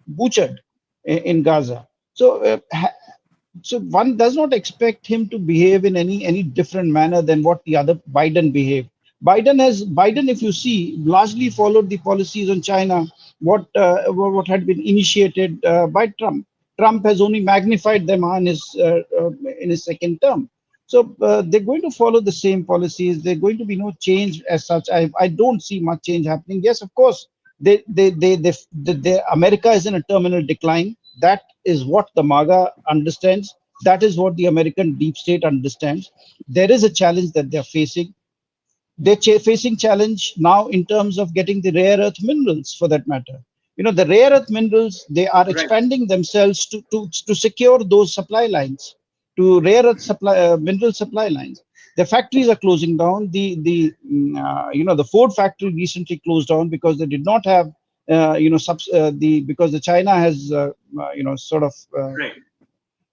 butchered in Gaza. So one does not expect him to behave in any different manner than what the other Biden behaved. Biden, if you see, largely followed the policies on China, what had been initiated by Trump. Trump has only magnified them in his second term. So they're going to follow the same policies. There's going to be no change as such. I don't see much change happening. Yes, of course, America is in a terminal decline. That is what the MAGA understands. That is what the American deep state understands. There is a challenge that they're facing. They're facing challenge now in terms of getting the rare earth minerals, for that matter. The rare earth minerals, they are expanding themselves to secure those supply lines, to rare earth mineral supply lines. The factories are closing down. The Ford factory recently closed down because they did not have because the China has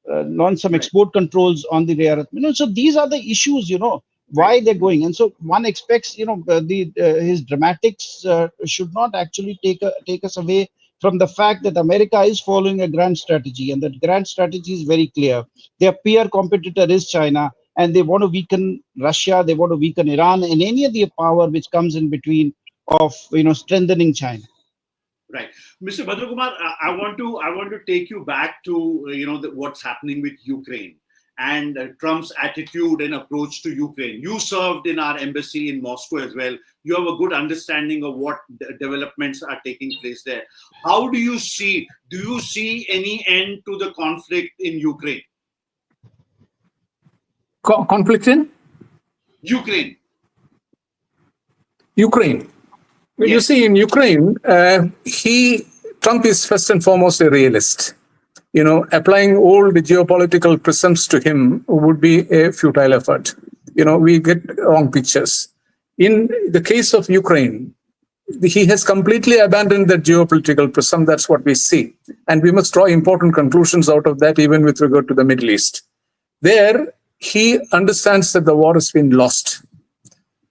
launched some export controls on the rare earth minerals. So these are the issues, why they're going. And so one expects, his dramatics should not actually take us away from the fact that America is following a grand strategy, and that grand strategy is very clear. Their peer competitor is China, and they want to weaken Russia, they want to weaken Iran, and any other power which comes in between of strengthening China. Right, Mr. Bhadrakumar, I want to take you back to what's happening with Ukraine and Trump's attitude and approach to Ukraine. You served in our embassy in Moscow as well. You have a good understanding of what developments are taking place there. How do you see any end to the conflict in Ukraine? Conflict in? Ukraine. Well, you see, in Ukraine, Trump is first and foremost a realist. Applying all the geopolitical prisms to him would be a futile effort. We get wrong pictures. In the case of Ukraine, he has completely abandoned that geopolitical prism. That's what we see. And we must draw important conclusions out of that, even with regard to the Middle East. There, he understands that the war has been lost.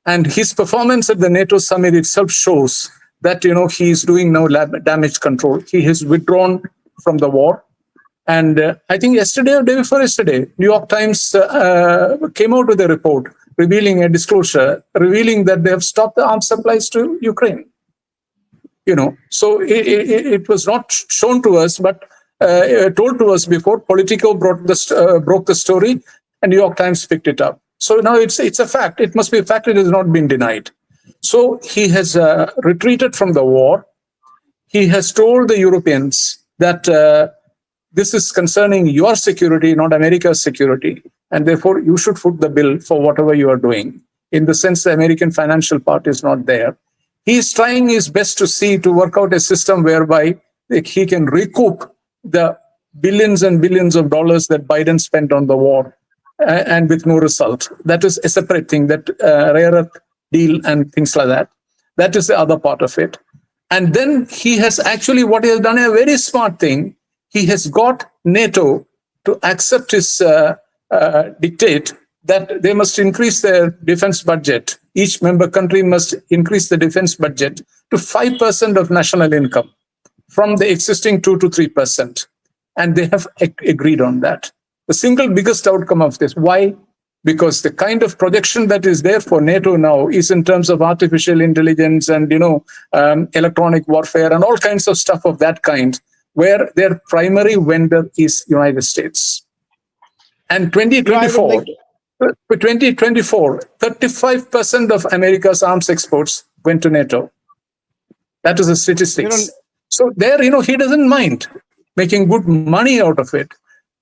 And his performance at the NATO summit itself shows that, he is doing no damage control. He has withdrawn from the war. And I think yesterday or day before yesterday, New York Times came out with a report revealing a disclosure, revealing that they have stopped the arms supplies to Ukraine. So it was not shown to us, but told to us before. Politico broke the story, and New York Times picked it up. So now it's a fact. It must be a fact. It has not been denied. So he has retreated from the war. He has told the Europeans that this is concerning your security, not America's security, and therefore you should foot the bill for whatever you are doing. In the sense, the American financial part is not there. He is trying his best to work out a system whereby he can recoup the billions and billions of dollars that Biden spent on the war, and with no result. That is a separate thing, that rare earth deal and things like that. That is the other part of it. And then he has actually, what he has done, a very smart thing. He has got NATO to accept his dictate that they must increase their defense budget. Each member country must increase the defense budget to 5% of national income from the existing 2 to 3%. And they have agreed on that. The single biggest outcome of this. Why? Because the kind of projection that is there for NATO now is in terms of artificial intelligence and, electronic warfare and all kinds of stuff of that kind, where their primary vendor is United States. And 2024, For 2024, 35% of America's arms exports went to NATO. That is the statistics. So there, he doesn't mind making good money out of it.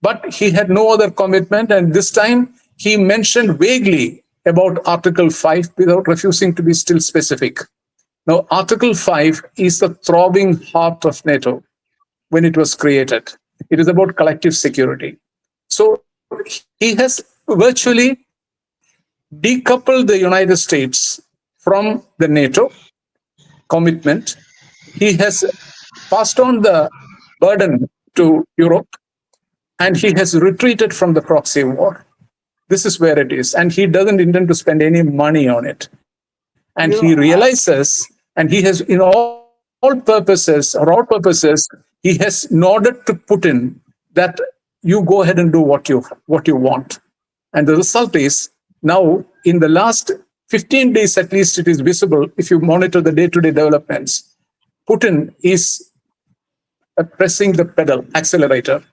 But he had no other commitment. And this time he mentioned vaguely about Article 5 without refusing to be still specific. Now, Article 5 is the throbbing heart of NATO when it was created. It is about collective security. So he has virtually decoupled the United States from the NATO commitment. He has passed on the burden to Europe, and he has retreated from the proxy war. This is where it is. And he doesn't intend to spend any money on it. And he realizes, and he has, in all purposes, he has nodded to Putin that you go ahead and do what you want. And the result is, now in the last 15 days at least, it is visible if you monitor the day-to-day developments. Putin is pressing the pedal, accelerator,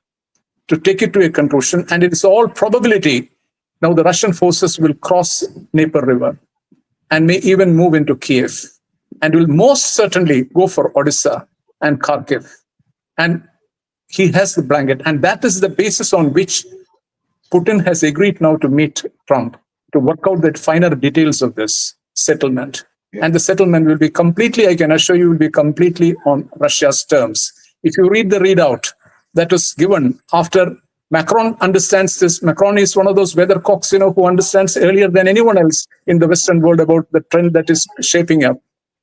to take it to a conclusion. And it is all probability now the Russian forces will cross Dnieper River and may even move into Kiev, and will most certainly go for Odessa and Kharkiv. And he has the blanket. And that is the basis on which Putin has agreed now to meet Trump to work out the finer details of this settlement. And the settlement will be completely, I can assure you, will be completely on Russia's terms. If you read the readout that was given after Macron understands this. Macron is one of those weathercocks, who understands earlier than anyone else in the Western world about the trend that is shaping up.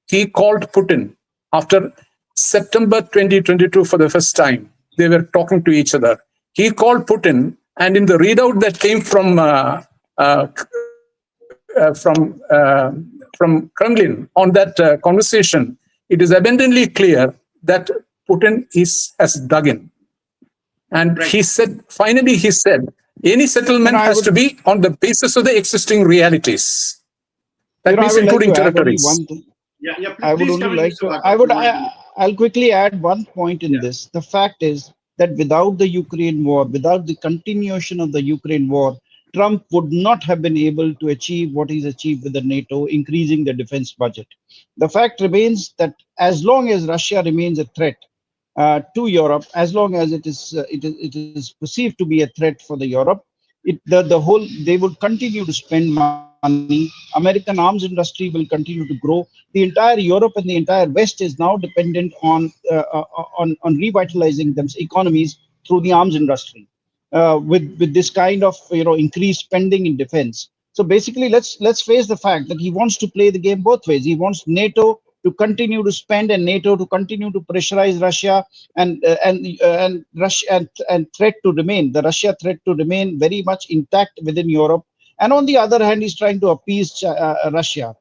He called Putin after September 2022 for the first time. They were talking to each other. He called Putin, and in the readout that came from Kremlin on that conversation, it is abundantly clear that Putin has dug in. And he said, finally, any settlement has to be on the basis of the existing realities. That means including territories. I'll quickly add one point in this. The fact is that without the Ukraine war, without the continuation of the Ukraine war, Trump would not have been able to achieve what he's achieved with the NATO, increasing the defense budget. The fact remains that as long as Russia remains a threat to Europe, as long as it is perceived to be a threat for the Europe, they will continue to spend money. American arms industry will continue to grow. The entire Europe and the entire West is now dependent on revitalizing those economies through the arms industry, with this kind of increased spending in defense. So basically, let's face the fact that he wants to play the game both ways. He wants NATO to continue to spend and NATO to continue to pressurize Russia and Russia and threat to remain, the Russia threat to remain very much intact within Europe. And on the other hand, he's trying to appease Russia,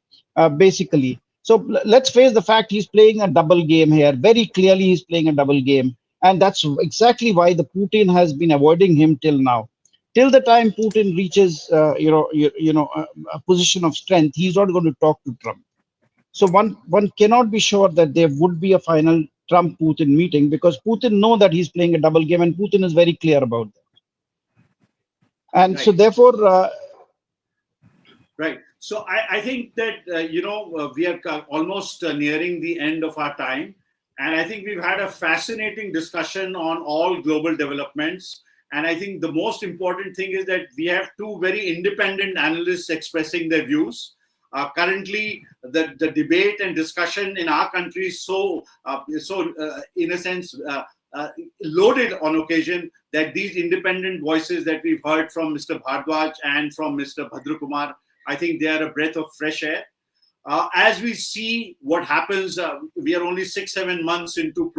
basically. So let's face the fact he's playing a double game here. Very clearly, he's playing a double game. And that's exactly why the Putin has been avoiding him till now. Till the time Putin reaches, a position of strength, he's not going to talk to Trump. So one cannot be sure that there would be a final Trump-Putin meeting, because Putin knows that he's playing a double game, and Putin is very clear about that. And so therefore... Right. So I think that, we are almost nearing the end of our time. And I think we've had a fascinating discussion on all global developments. And I think the most important thing is that we have two very independent analysts expressing their views. Currently, the debate and discussion in our country is so in a sense, loaded on occasion, that these independent voices that we've heard from Mr. Bhardwaj and from Mr. Bhadrakumar, I think they are a breath of fresh air. As we see what happens, we are only 6-7 months into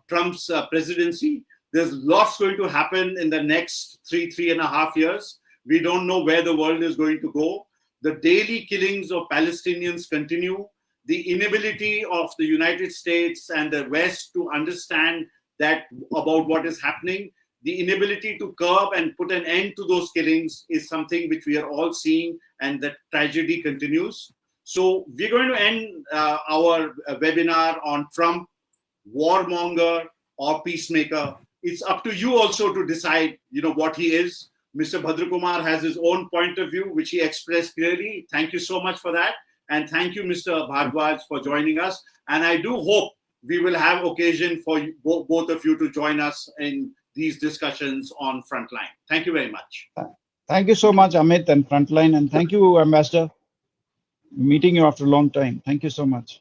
Trump's presidency. There's lots going to happen in the next 3.5 years. We don't know where the world is going to go. The daily killings of Palestinians continue. The inability of the United States and the West to understand about what is happening, the inability to curb and put an end to those killings is something which we are all seeing, and the tragedy continues. So we're going to end our webinar on Trump, warmonger or peacemaker. It's up to you also to decide, what he is. Mr. Bhadrakumar has his own point of view, which he expressed clearly. Thank you so much for that. And thank you, Mr. Bhardwaj, for joining us. And I do hope we will have occasion for both of you to join us in these discussions on Frontline. Thank you very much. Thank you so much, Amit and Frontline. And thank you, Ambassador. Meeting you after a long time. Thank you so much.